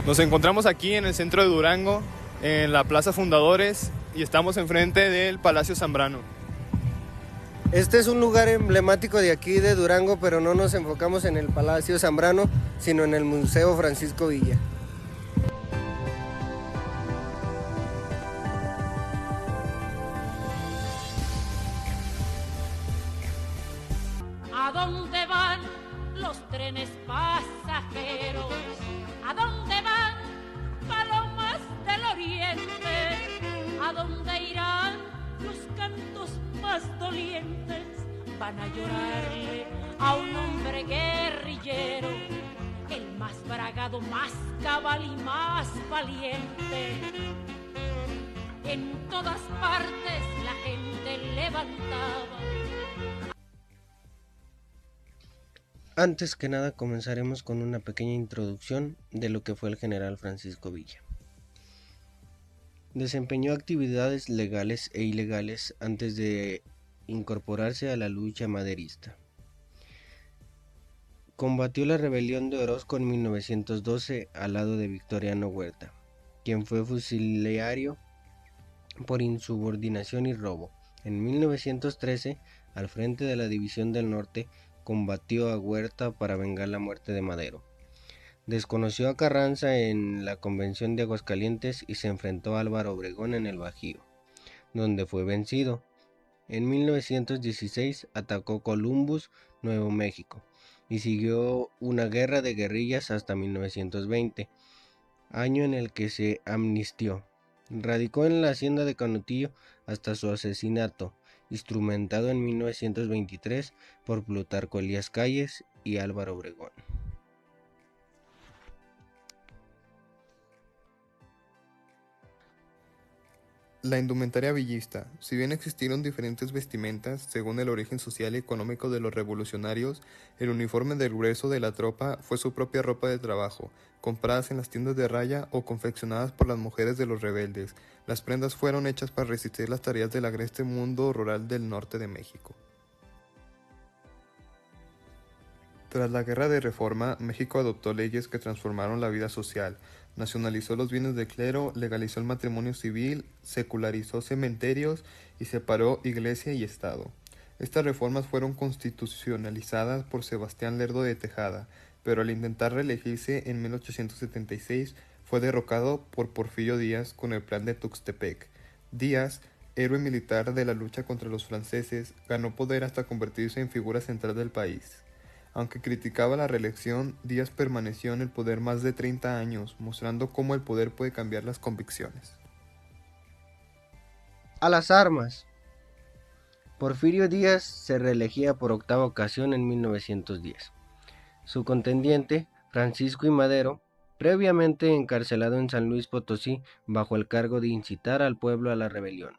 Nos encontramos aquí en el centro de Durango, en la Plaza Fundadores, y estamos enfrente del Palacio Zambrano. Este es un lugar emblemático de aquí de Durango, pero no nos enfocamos en el Palacio Zambrano, sino en el Museo Francisco Villa. ¿A dónde van los trenes pasajeros? ¿A dónde van palomas del oriente? ¿A dónde irán los cantos más dolientes? Van a llorarle a un hombre guerrillero, el más bragado, más cabal y más valiente. En todas partes la gente levantaba. Antes que nada comenzaremos con una pequeña introducción de lo que fue el general Francisco Villa. Desempeñó actividades legales e ilegales antes de incorporarse a la lucha maderista. Combatió la rebelión de Orozco en 1912 al lado de Victoriano Huerta, quien fue fusilario por insubordinación y robo. En 1913, al frente de la División del Norte, combatió a Huerta para vengar la muerte de Madero. Desconoció a Carranza en la Convención de Aguascalientes y se enfrentó a Álvaro Obregón en el Bajío, donde fue vencido. En 1916 atacó Columbus, Nuevo México, y siguió una guerra de guerrillas hasta 1920, año en el que se amnistió. Radicó en la hacienda de Canutillo hasta su asesinato, instrumentado en 1923 por Plutarco Elías Calles y Álvaro Obregón. La indumentaria villista. Si bien existieron diferentes vestimentas según el origen social y económico de los revolucionarios, el uniforme del grueso de la tropa fue su propia ropa de trabajo, compradas en las tiendas de raya o confeccionadas por las mujeres de los rebeldes. Las prendas fueron hechas para resistir las tareas del agreste mundo rural del norte de México. Tras la Guerra de Reforma, México adoptó leyes que transformaron la vida social, nacionalizó los bienes del clero, legalizó el matrimonio civil, secularizó cementerios y separó iglesia y Estado. Estas reformas fueron constitucionalizadas por Sebastián Lerdo de Tejada, pero al intentar reelegirse en 1876 fue derrocado por Porfirio Díaz con el Plan de Tuxtepec. Díaz, héroe militar de la lucha contra los franceses, ganó poder hasta convertirse en figura central del país. Aunque criticaba la reelección, Díaz permaneció en el poder más de 30 años, mostrando cómo el poder puede cambiar las convicciones. A las armas. Porfirio Díaz se reelegía por octava ocasión en 1910. Su contendiente, Francisco I. Madero, previamente encarcelado en San Luis Potosí bajo el cargo de incitar al pueblo a la rebelión,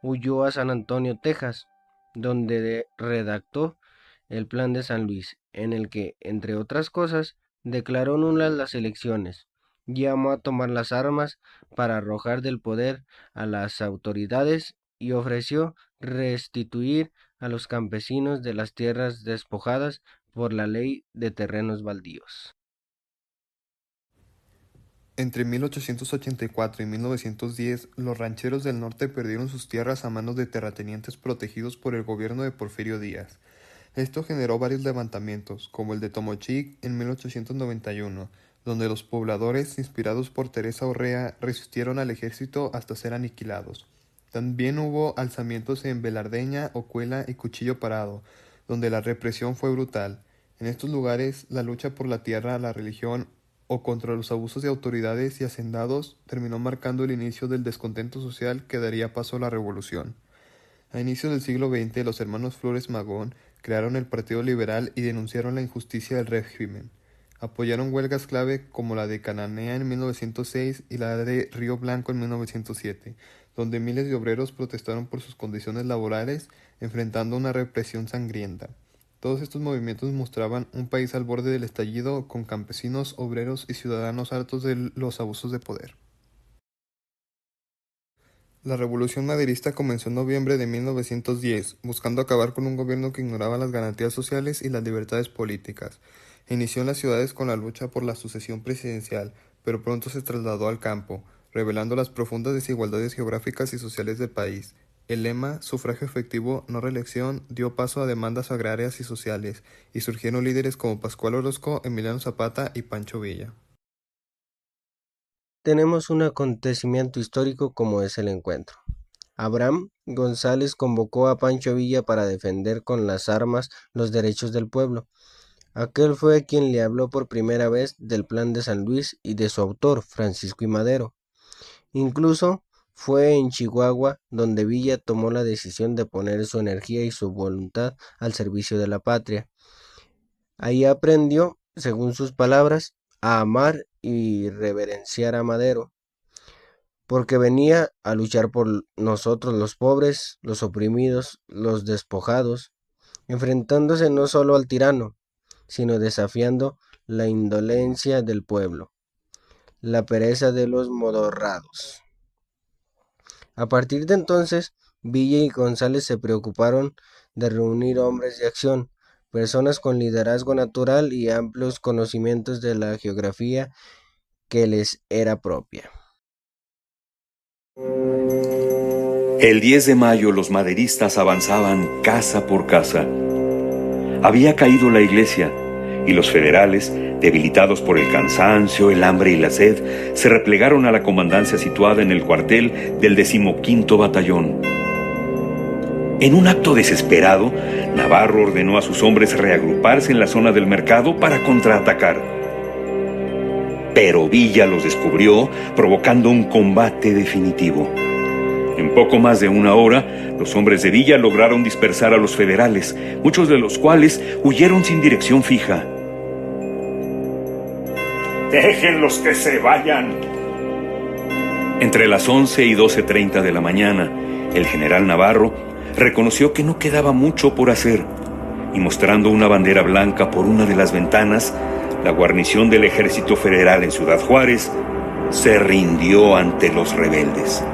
huyó a San Antonio, Texas, donde redactó el Plan de San Luis, en el que, entre otras cosas, declaró nulas las elecciones, llamó a tomar las armas para arrojar del poder a las autoridades y ofreció restituir a los campesinos de las tierras despojadas por la ley de terrenos baldíos. Entre 1884 y 1910, los rancheros del norte perdieron sus tierras a manos de terratenientes protegidos por el gobierno de Porfirio Díaz. Esto generó varios levantamientos, como el de Tomochic en 1891, donde los pobladores, inspirados por Teresa Orrea, resistieron al ejército hasta ser aniquilados. También hubo alzamientos en Velardeña, Ocuela y Cuchillo Parado, donde la represión fue brutal. En estos lugares, la lucha por la tierra, la religión o contra los abusos de autoridades y hacendados terminó marcando el inicio del descontento social que daría paso a la revolución. A inicios del siglo XX, los hermanos Flores Magón crearon el Partido Liberal y denunciaron la injusticia del régimen. Apoyaron huelgas clave como la de Cananea en 1906 y la de Río Blanco en 1907, donde miles de obreros protestaron por sus condiciones laborales, enfrentando una represión sangrienta. Todos estos movimientos mostraban un país al borde del estallido, con campesinos, obreros y ciudadanos hartos de los abusos de poder. La revolución maderista comenzó en noviembre de 1910, buscando acabar con un gobierno que ignoraba las garantías sociales y las libertades políticas. Inició en las ciudades con la lucha por la sucesión presidencial, pero pronto se trasladó al campo, revelando las profundas desigualdades geográficas y sociales del país. El lema "sufragio efectivo, no reelección" dio paso a demandas agrarias y sociales, y surgieron líderes como Pascual Orozco, Emiliano Zapata y Pancho Villa. Tenemos un acontecimiento histórico como es el encuentro. Abraham González convocó a Pancho Villa para defender con las armas los derechos del pueblo. Aquel fue quien le habló por primera vez del Plan de San Luis y de su autor, Francisco I. Madero. Incluso fue en Chihuahua donde Villa tomó la decisión de poner su energía y su voluntad al servicio de la patria. Ahí aprendió, según sus palabras, a amar y reverenciar a Madero, porque venía a luchar por nosotros los pobres, los oprimidos, los despojados, enfrentándose no solo al tirano, sino desafiando la indolencia del pueblo, la pereza de los modorrados. A partir de entonces, Villa y González se preocuparon de reunir hombres de acción, personas con liderazgo natural y amplios conocimientos de la geografía que les era propia. El 10 de mayo los maderistas avanzaban casa por casa. Había caído la iglesia y los federales, debilitados por el cansancio, el hambre y la sed, se replegaron a la comandancia situada en el cuartel del 15º Batallón. En un acto desesperado, Navarro ordenó a sus hombres reagruparse en la zona del mercado para contraatacar. Pero Villa los descubrió, provocando un combate definitivo. En poco más de una hora, los hombres de Villa lograron dispersar a los federales, muchos de los cuales huyeron sin dirección fija. ¡Déjenlos que se vayan! Entre las 11 y 12:30 de la mañana, el general Navarro reconoció que no quedaba mucho por hacer, y mostrando una bandera blanca por una de las ventanas, la guarnición del Ejército Federal en Ciudad Juárez se rindió ante los rebeldes.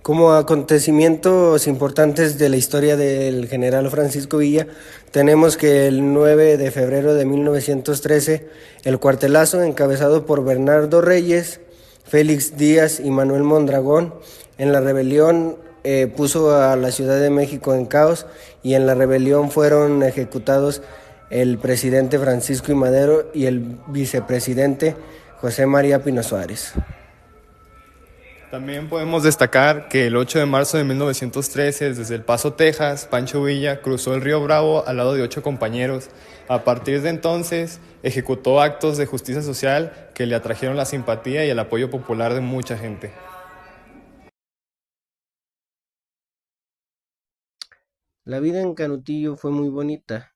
Como acontecimientos importantes de la historia del general Francisco Villa, tenemos que el 9 de febrero de 1913, el cuartelazo encabezado por Bernardo Reyes, Félix Díaz y Manuel Mondragón, en la rebelión puso a la Ciudad de México en caos, y en la rebelión fueron ejecutados el presidente Francisco I. Madero y el vicepresidente José María Pino Suárez. También podemos destacar que el 8 de marzo de 1913, desde El Paso, Texas, Pancho Villa cruzó el río Bravo al lado de 8 compañeros. A partir de entonces, ejecutó actos de justicia social que le atrajeron la simpatía y el apoyo popular de mucha gente. La vida en Canutillo fue muy bonita.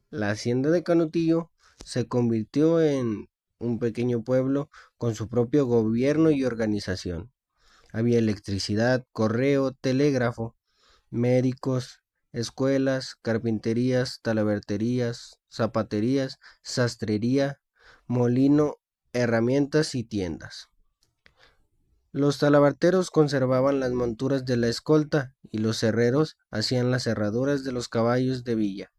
La hacienda de Canutillo se convirtió en un pequeño pueblo con su propio gobierno y organización. Había electricidad, correo, telégrafo, médicos, escuelas, carpinterías, talabarterías, zapaterías, sastrería, molino, herramientas y tiendas. Los talabarteros conservaban las monturas de la escolta y los herreros hacían las herraduras de los caballos de Villa,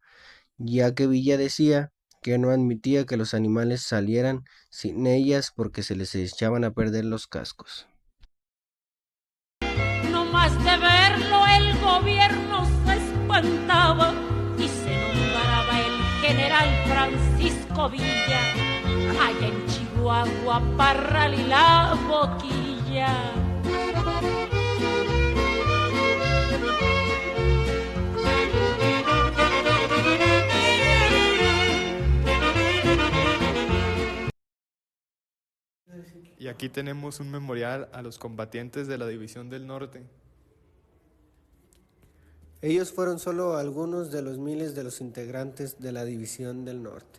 ya que Villa decía que no admitía que los animales salieran sin ellas porque se les echaban a perder los cascos. No más de verlo el gobierno se espantaba y se nombraba el general Francisco Villa, allá en Chihuahua, Parral y La Boquilla. Y aquí tenemos un memorial a los combatientes de la División del Norte. Ellos fueron solo algunos de los miles de los integrantes de la División del Norte.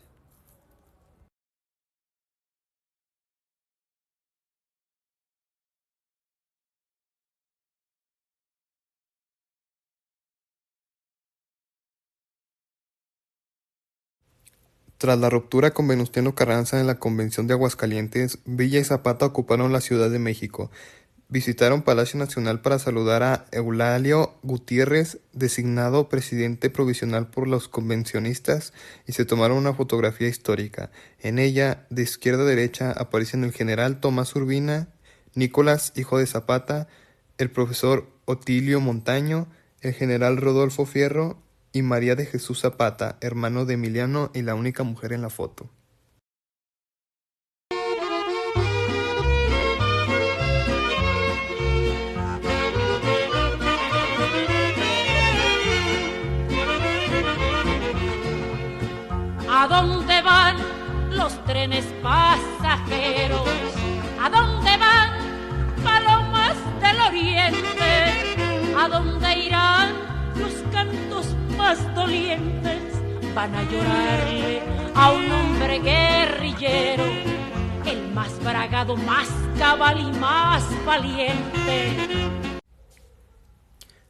Tras la ruptura con Venustiano Carranza en la Convención de Aguascalientes, Villa y Zapata ocuparon la Ciudad de México. visitaron Palacio Nacional para saludar a Eulalio Gutiérrez, designado presidente provisional por los convencionistas, y se tomaron una fotografía histórica. En ella, de izquierda a derecha, aparecen el general Tomás Urbina, Nicolás, hijo de Zapata, el profesor Otilio Montaño, el general Rodolfo Fierro y María de Jesús Zapata, hermano de Emiliano y la única mujer en la foto. ¿A dónde van los trenes pasajeros? ¿A dónde van palomas del oriente? ¿A dónde irán los cantos más dolientes? Van a llorarle a un hombre guerrillero, el más bragado, más cabal y más valiente.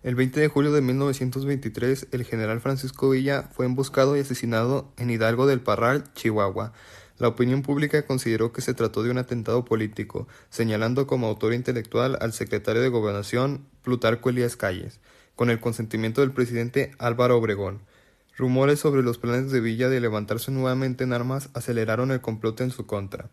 El 20 de julio de 1923, el general Francisco Villa fue emboscado y asesinado en Hidalgo del Parral, Chihuahua. La opinión pública consideró que se trató de un atentado político, señalando como autor intelectual al secretario de Gobernación, Plutarco Elías Calles, con el consentimiento del presidente Álvaro Obregón. Rumores sobre los planes de Villa de levantarse nuevamente en armas aceleraron el complot en su contra.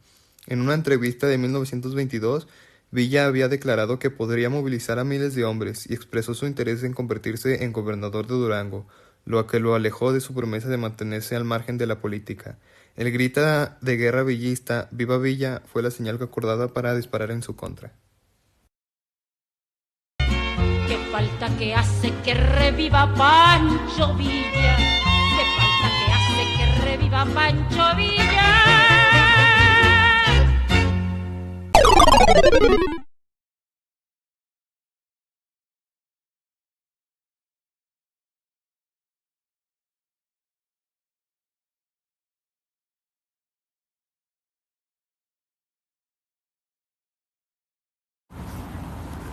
En una entrevista de 1922, Villa había declarado que podría movilizar a miles de hombres y expresó su interés en convertirse en gobernador de Durango, lo que lo alejó de su promesa de mantenerse al margen de la política. El grito de guerra villista, ¡Viva Villa!, fue la señal acordada para disparar en su contra. ¿Qué falta que hace que reviva Pancho Villa? ¿Qué falta que hace que reviva Pancho Villa?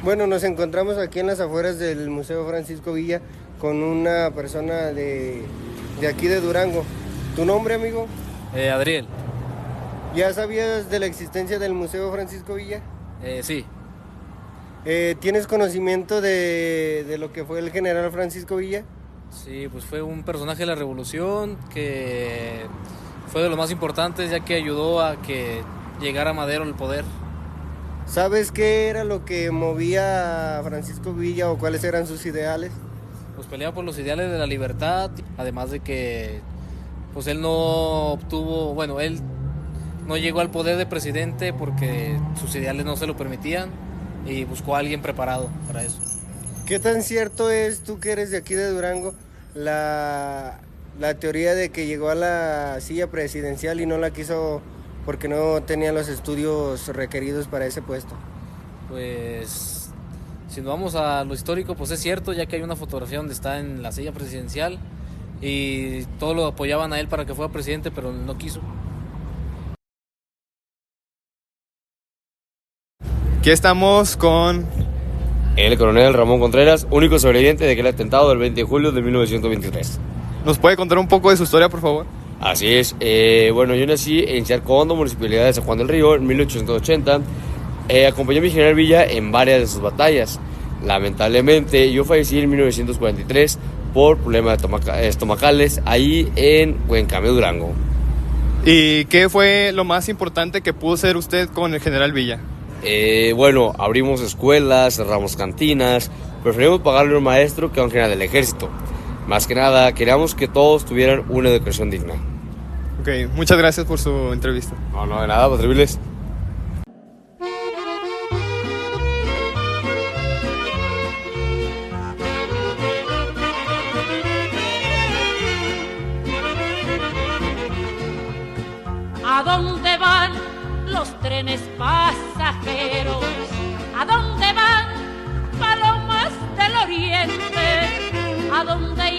Bueno, nos encontramos aquí en las afueras del Museo Francisco Villa con una persona de aquí de Durango. ¿Tu nombre, amigo? Adriel. ¿Ya sabías de la existencia del Museo Francisco Villa? Sí. ¿Tienes conocimiento de lo que fue el general Francisco Villa? Sí, pues fue un personaje de la revolución que fue de los más importantes, ya que ayudó a que llegara Madero al poder. ¿Sabes qué era lo que movía a Francisco Villa o cuáles eran sus ideales? Pues peleaba por los ideales de la libertad, además de que pues él no obtuvo, bueno, él no llegó al poder de presidente porque sus ideales no se lo permitían y buscó a alguien preparado para eso. ¿Qué tan cierto es, tú que eres de aquí de Durango, la teoría de que llegó a la silla presidencial y no la quiso porque no tenía los estudios requeridos para ese puesto? Pues si nos vamos a lo histórico, pues es cierto, ya que hay una fotografía donde está en la silla presidencial y todos lo apoyaban a él para que fuera presidente, pero no quiso. Aquí estamos con el coronel Ramón Contreras, único sobreviviente de aquel atentado del 20 de julio de 1923. ¿Nos puede contar un poco de su historia, por favor? Así es. Bueno, yo nací en Charco Hondo, municipalidad de San Juan del Río, en 1880. Acompañé a mi general Villa en varias de sus batallas. Lamentablemente, yo fallecí en 1943 por problemas estomacales ahí en Huencameo, Durango. ¿Y qué fue lo más importante que pudo hacer usted con el general Villa? Bueno, abrimos escuelas, cerramos cantinas, preferimos pagarle a un maestro que a un general del ejército. Más que nada, queríamos que todos tuvieran una educación digna. Ok, muchas gracias por su entrevista. No, de nada, para servirles. ¿A dónde van los trenes pasajeros? ¿A dónde van palomas del oriente? ¿A dónde